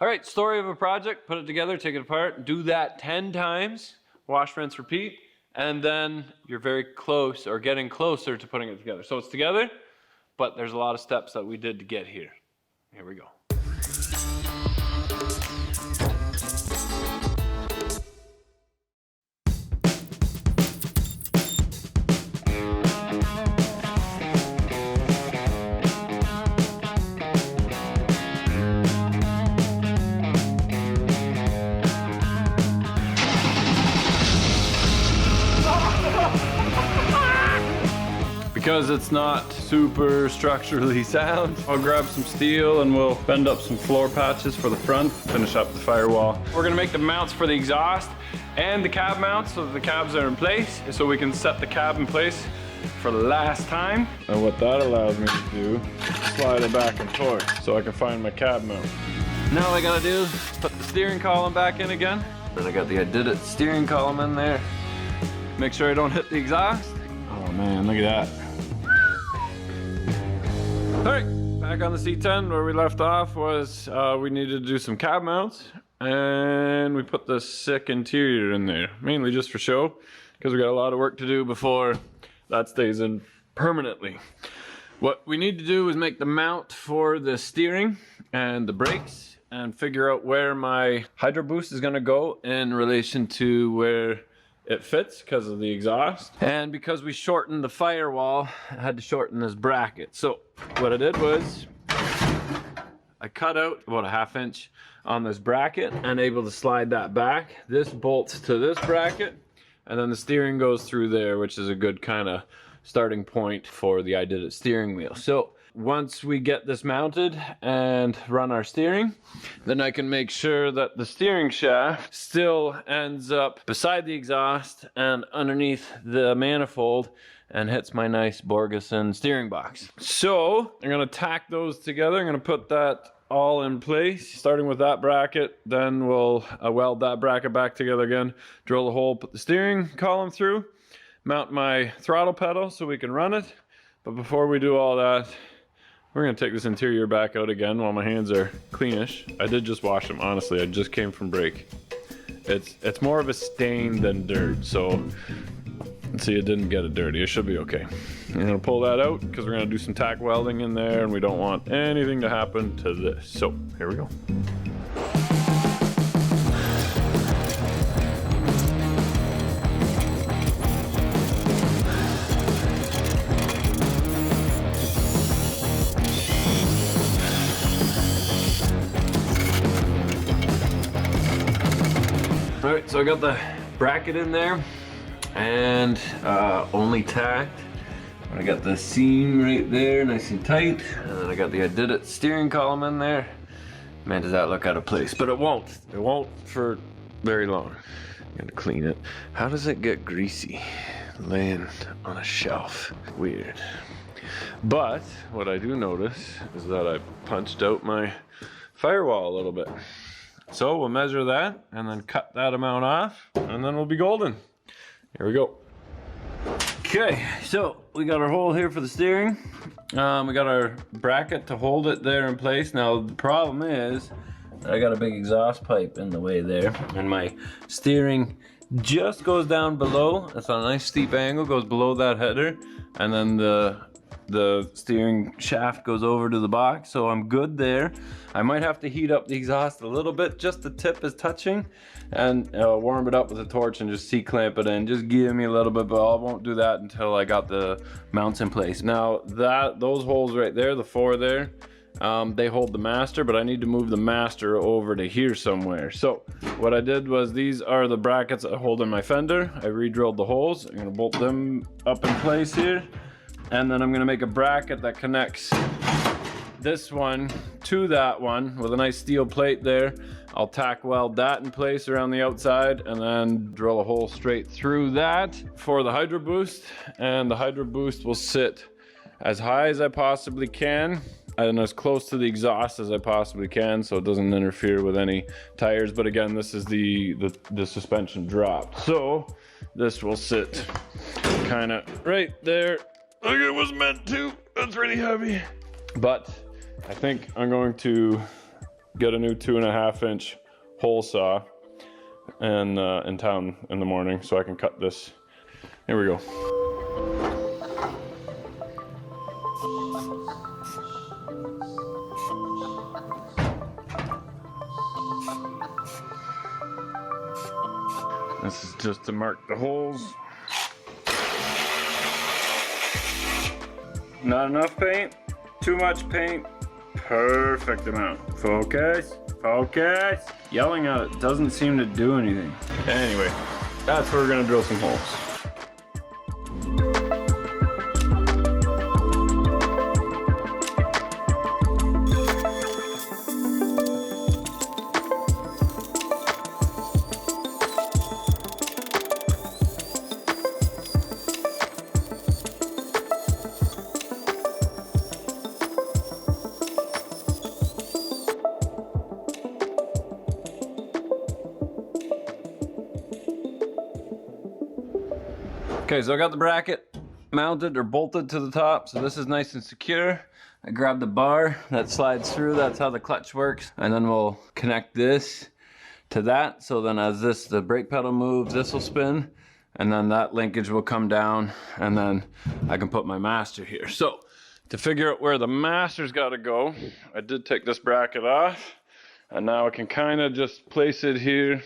All right, story of a project, put it together, take it apart, do that 10 times, wash, rinse, repeat, and then you're very close or getting closer to putting it together. So it's together, but there's a lot of steps that we did to get here. Here we go. Because it's not super structurally sound, I'll grab some steel and we'll bend up some floor patches for the front, finish up the firewall. We're gonna make the mounts for the exhaust and the cab mounts so that the cabs are in place, so we can set the cab in place for the last time. And what that allows me to do, slide it back and forth so I can find my cab mount. Now all I gotta do is put the steering column back in again. And I got the Ididit steering column in there. Make sure I don't hit the exhaust. Oh man, look at that. All right, back on the C10, where we left off was we needed to do some cab mounts, and we put the sick interior in there, mainly just for show, because we got a lot of work to do before that stays in permanently. What we need to do is make the mount for the steering and the brakes, and figure out where my Hydroboost is gonna go in relation to where it fits because of the exhaust. And because we shortened the firewall, I had to shorten this bracket. So what I did was I cut out about a 1/2 inch on this bracket and able to slide that back. This bolts to this bracket, and then the steering goes through there, which is a good kind of starting point for the Ididit steering wheel. So once we get this mounted and run our steering, then I can make sure that the steering shaft still ends up beside the exhaust and underneath the manifold and hits my nice Borgeson steering box. So I'm gonna tack those together. I'm gonna put that all in place, starting with that bracket. Then we'll weld that bracket back together again, drill a hole, put the steering column through, mount my throttle pedal so we can run it. But before we do all that, we're gonna take this interior back out again while my hands are cleanish. I did just wash them, honestly. I just came from break. It's more of a stain than dirt, so let's see, it didn't get it dirty. It should be okay. I'm gonna pull that out because we're gonna do some tack welding in there, and we don't want anything to happen to this. So here we go. All right, so I got the bracket in there and only tacked. I got the seam right there, nice and tight, and then I got the Ididit steering column in there. Man, does that look out of place, but it won't. It won't for very long. I'm gonna clean it. How does it get greasy laying on a shelf? Weird. But what I do notice is that I punched out my firewall a little bit. So we'll measure that and then cut that amount off, and then we'll be golden. Here we go. Okay, so we got our hole here for the steering. We got our bracket to hold it there in place. Now the problem is I got a big exhaust pipe in the way there, and my steering just goes down below. It's on a nice steep angle, goes below that header, and then the steering shaft goes over to the box, so I'm good there. I might have to heat up the exhaust a little bit, just the tip is touching, and warm it up with a torch and just C-clamp it in. Just give me a little bit, but I won't do that until I got the mounts in place. Now those holes right there, the 4 there, they hold the master, but I need to move the master over to here somewhere. So what I did was, these are the brackets that hold in my fender. I re-drilled the holes. I'm gonna bolt them up in place here. And then I'm gonna make a bracket that connects this one to that one with a nice steel plate there. I'll tack weld that in place around the outside, and then drill a hole straight through that for the Hydroboost. And the Hydroboost will sit as high as I possibly can and as close to the exhaust as I possibly can, so it doesn't interfere with any tires. But again, this is the suspension drop, so this will sit kind of right there like it was meant to. That's really heavy, but I think I'm going to get a new 2.5-inch hole saw and in town in the morning so I can cut this. Here we go. This is just to mark the holes. Not enough paint, too much paint, perfect amount. Focus, focus. Yelling at it doesn't seem to do anything. Anyway, that's where we're gonna drill some holes. Okay, so I got the bracket mounted or bolted to the top, so this is nice and secure. I grabbed the bar that slides through, that's how the clutch works, and then we'll connect this to that, so then as the brake pedal moves, this will spin, and then that linkage will come down, and then I can put my master here. So to figure out where the master's got to go, I did take this bracket off, and now I can kind of just place it here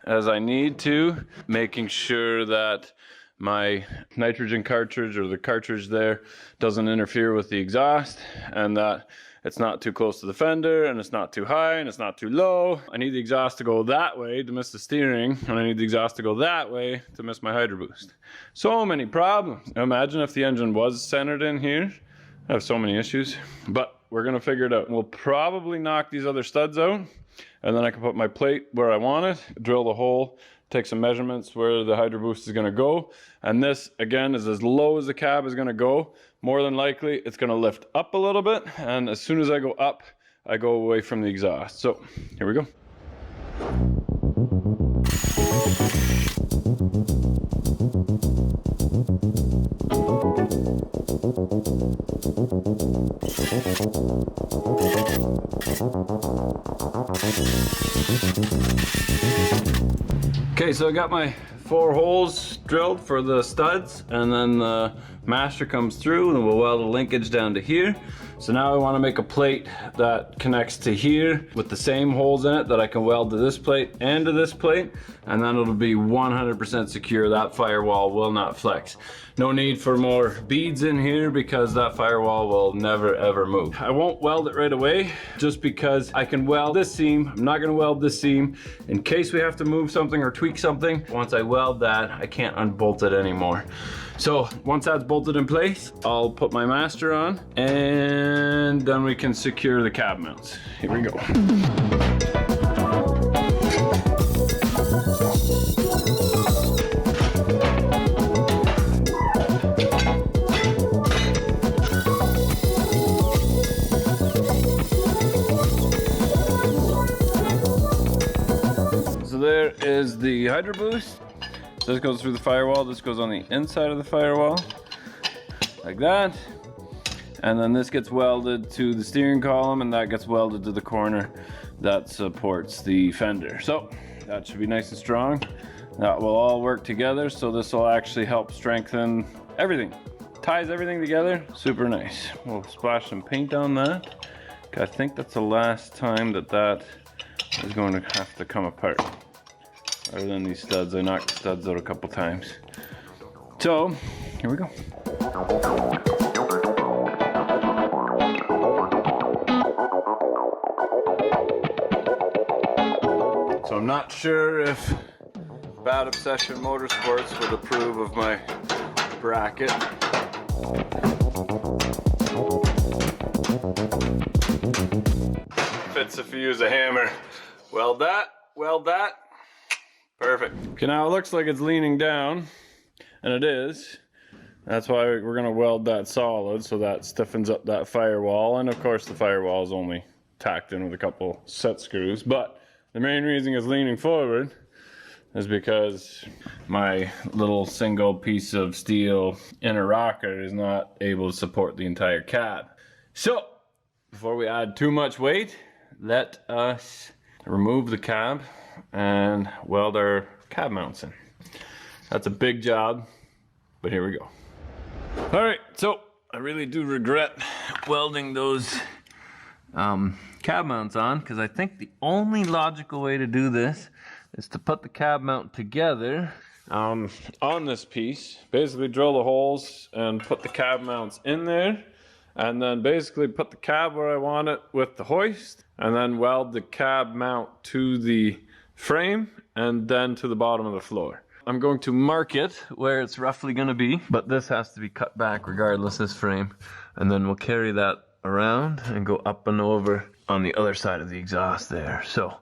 as I need to, making sure that my nitrogen cartridge or the cartridge there doesn't interfere with the exhaust, and that it's not too close to the fender, and it's not too high, and it's not too low. I need the exhaust to go that way to miss the steering, and I need the exhaust to go that way to miss my Hydroboost. So many problems. Imagine if the engine was centered in here. I have so many issues, but we're gonna figure it out. We'll probably knock these other studs out, and then I can put my plate where I want it, drill the hole, take some measurements where the Hydroboost is gonna go. And this, again, is as low as the cab is gonna go. More than likely, it's gonna lift up a little bit. And as soon as I go up, I go away from the exhaust. So, here we go. Okay, so I got my 4 holes drilled for the studs, and then the master comes through, and we'll weld a linkage down to here. So now I want to make a plate that connects to here with the same holes in it that I can weld to this plate and to this plate, and then it'll be 100% secure. That firewall will not flex. No need for more beads in here because that firewall will never ever move. I won't weld it right away just because I can weld this seam. I'm not gonna weld this seam in case we have to move something or tweak something. Once I weld that, I can't unbolt it anymore. So once that's bolted in place, I'll put my master on, and then we can secure the cab mounts. Here we go. So there is the Hydroboost. This goes through the firewall, this goes on the inside of the firewall, like that. And then this gets welded to the steering column, and that gets welded to the corner that supports the fender. So that should be nice and strong. That will all work together, so this will actually help strengthen everything. Ties everything together, super nice. We'll splash some paint on that. I think that's the last time that that is going to have to come apart. Other than these studs, I knocked the studs out a couple times. So, here we go. So I'm not sure if Bad Obsession Motorsports would approve of my bracket. Fits if you use a hammer. Weld that, weld that. Perfect. Okay, now it looks like it's leaning down, and it is. That's why we're gonna weld that solid, so that stiffens up that firewall. And of course the firewall is only tacked in with a couple set screws, but the main reason it's leaning forward is because my little single piece of steel inner rocker is not able to support the entire cab. So, before we add too much weight, let us remove the cab and weld our cab mounts in. That's a big job, but here we go. All right, so I really do regret welding those cab mounts on, because I think the only logical way to do this is to put the cab mount together on this piece. Basically drill the holes and put the cab mounts in there, and then basically put the cab where I want it with the hoist, and then weld the cab mount to the frame and then to the bottom of the floor. I'm going to mark it where it's roughly going to be, but this has to be cut back regardless, this frame, and then we'll carry that around and go up and over on the other side of the exhaust there. So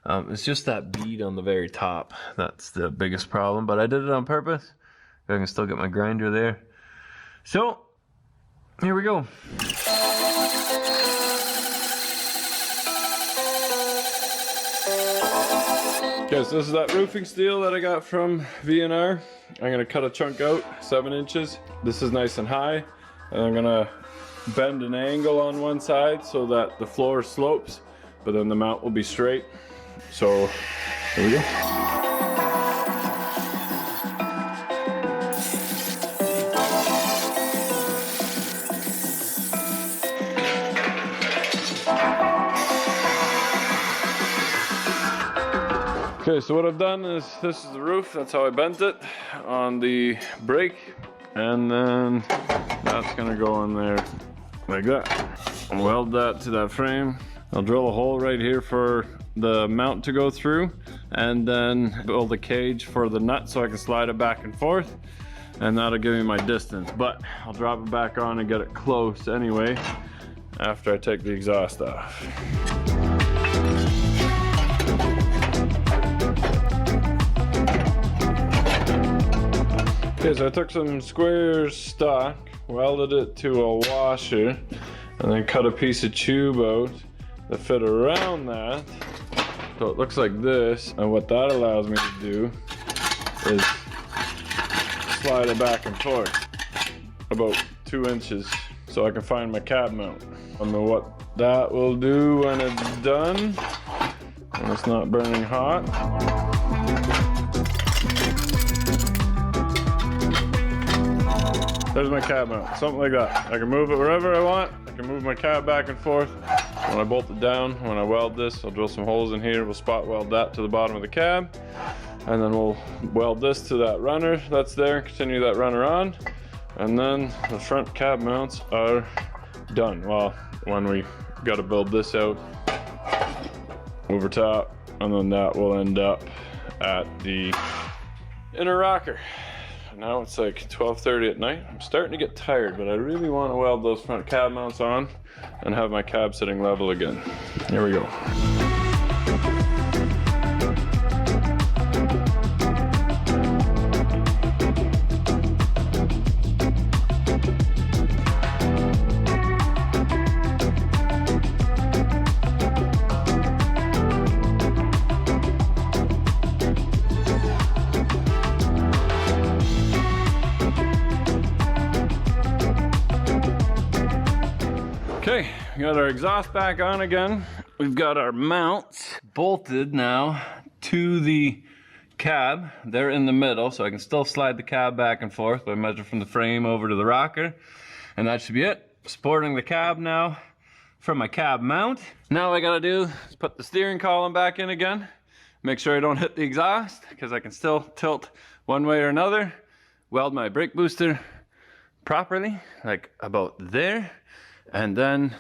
it's just that bead on the very top that's the biggest problem, but I did it on purpose. I can still get my grinder there. So here we go. Okay, so this is that roofing steel that I got from V&R. I'm gonna cut a chunk out 7 inches. This is nice and high, and I'm gonna bend an angle on one side so that the floor slopes, but then the mount will be straight. So here we go. Okay, so what I've done is, this is the roof, that's how I bent it on the brake, and then that's gonna go in there like that. I'll weld that to that frame. I'll drill a hole right here for the mount to go through, and then build a cage for the nut so I can slide it back and forth, and that'll give me my distance. But I'll drop it back on and get it close anyway after I take the exhaust off. Okay, so I took some square stock, welded it to a washer, and then cut a piece of tube out that fit around that. So it looks like this, and what that allows me to do is slide it back and forth about 2 inches so I can find my cab mount. I don't know what that will do when it's done, when it's not burning hot. There's my cab mount, something like that. I can move it wherever I want. I can move my cab back and forth. When I bolt it down, when I weld this, I'll drill some holes in here. We'll spot weld that to the bottom of the cab. And then we'll weld this to that runner that's there, continue that runner on. And then the front cab mounts are done. Well, when we gotta build this out over top, and then that will end up at the inner rocker. Now it's like 12:30 at night. I'm starting to get tired, but I really want to weld those front cab mounts on and have my cab sitting level again. Here we go. Okay, we got our exhaust back on again. We've got our mounts bolted now to the cab. They're in the middle, so I can still slide the cab back and forth by measure from the frame over to the rocker. And that should be it. Supporting the cab now from my cab mount. Now all I gotta do is put the steering column back in again. Make sure I don't hit the exhaust, because I can still tilt one way or another. Weld my brake booster properly, like about there. And then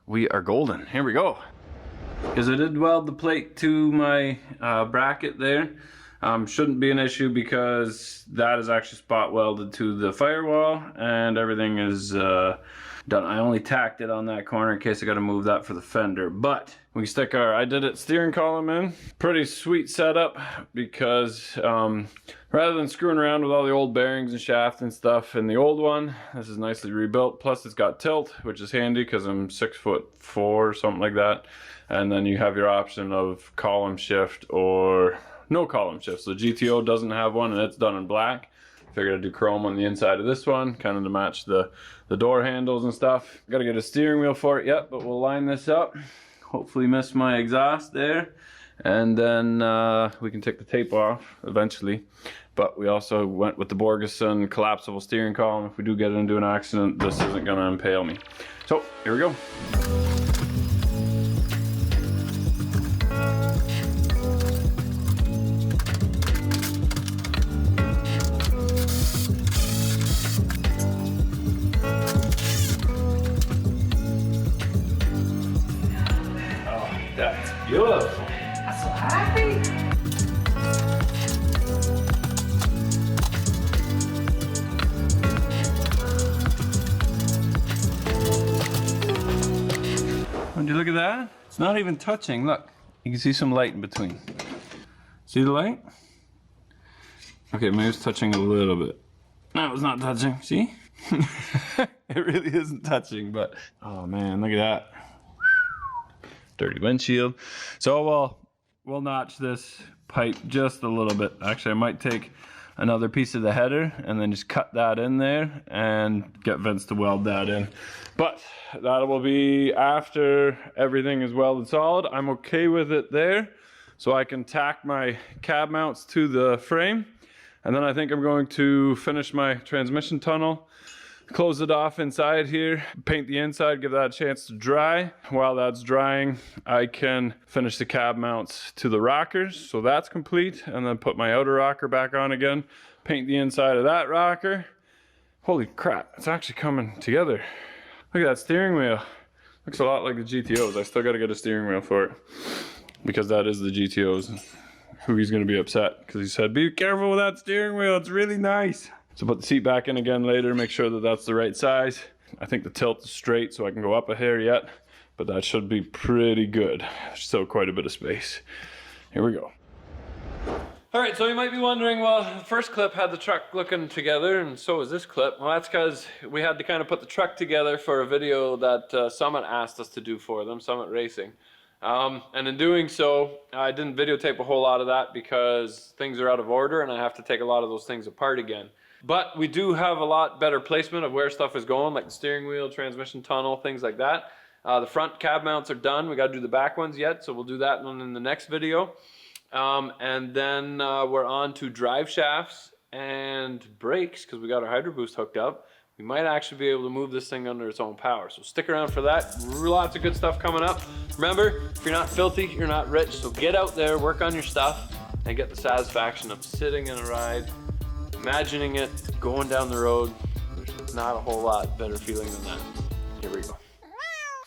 we are golden. Here we go. Because I did weld the plate to my bracket there. Shouldn't be an issue because that is actually spot welded to the firewall and everything is done. I only tacked it on that corner in case I got to move that for the fender. But we stick our Ididit steering column in. Pretty sweet setup because rather than screwing around with all the old bearings and shaft and stuff in the old one, this is nicely rebuilt. Plus it's got tilt, which is handy because I'm 6'4" or something like that. And then you have your option of column shift or no column shift. So GTO doesn't have one and it's done in black. Figured I'd do chrome on the inside of this one, kind of to match the door handles and stuff. Gotta get a steering wheel for it yet, but we'll line this up. hopefully miss my exhaust there. And then we can take the tape off eventually. But we also went with the Borgeson collapsible steering column. If we do get into an accident, this isn't gonna impale me. So here we go. Oh, that's beautiful. I'm so happy. Would you look at that? It's not even touching. Look, you can see some light in between. See the light? Okay, maybe it's touching a little bit. No, it's not touching. See? It really isn't touching, but oh man, look at that. Dirty windshield. So we'll notch this pipe just a little bit. Actually, I might take another piece of the header and then just cut that in there and get Vince to weld that in. But that will be after everything is welded solid. I'm okay with it there, so I can tack my cab mounts to the frame. And then I think I'm going to finish my transmission tunnel, close it off inside here, paint the inside, give that a chance to dry. While that's drying, I can finish the cab mounts to the rockers, so that's complete, and then put my outer rocker back on again, paint the inside of that rocker. Holy crap, it's actually coming together. Look at that steering wheel. Looks a lot like the GTOs. I still gotta get a steering wheel for it, because that is the GTOs. Hughie's gonna be upset, because he said, be careful with that steering wheel, it's really nice. So put the seat back in again later, make sure that that's the right size. I think the tilt is straight, so I can go up a hair yet, but that should be pretty good. There's still quite a bit of space. Here we go. All right, so you might be wondering, well, the first clip had the truck looking together, and so is this clip. Well, that's because we had to kind of put the truck together for a video that Summit asked us to do for them, Summit Racing. And in doing so, I didn't videotape a whole lot of that because things are out of order and I have to take a lot of those things apart again. But we do have a lot better placement of where stuff is going, like the steering wheel, transmission tunnel, things like that. The front cab mounts are done. We got to do the back ones yet, so we'll do that one in the next video. And then we're on to drive shafts and brakes because we got our Hydroboost hooked up. We might actually be able to move this thing under its own power. So stick around for that. Lots of good stuff coming up. Remember, if you're not filthy, you're not rich. So get out there, work on your stuff, and get the satisfaction of sitting in a ride, imagining it, going down the road. There's not a whole lot better feeling than that. Here we go.